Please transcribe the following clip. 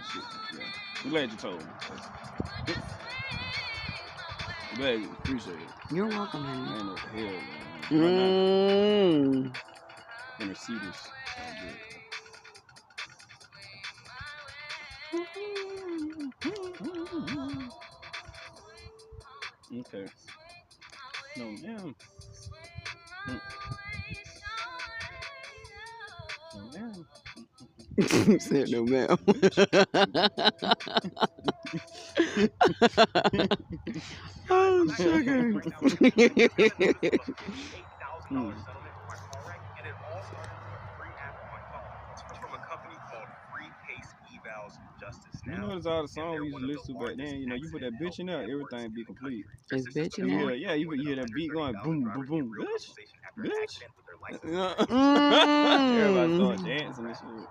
shit. Yeah. I'm glad you told me. I'm glad you appreciate it. You're welcome, honey. I ain't know what the hell, man. Mmm. Let me see this. Okay. No, damn. No, damn. Said no, ma'am. Oh, sugar. You notice all the songs we used to listen to back then. You know, you put that bitch in there, everything be complete. Is bitch in You there? hear, yeah, you hear that beat going boom, boom, boom, bitch, bitch. Everybody Mm. start dancing and shit.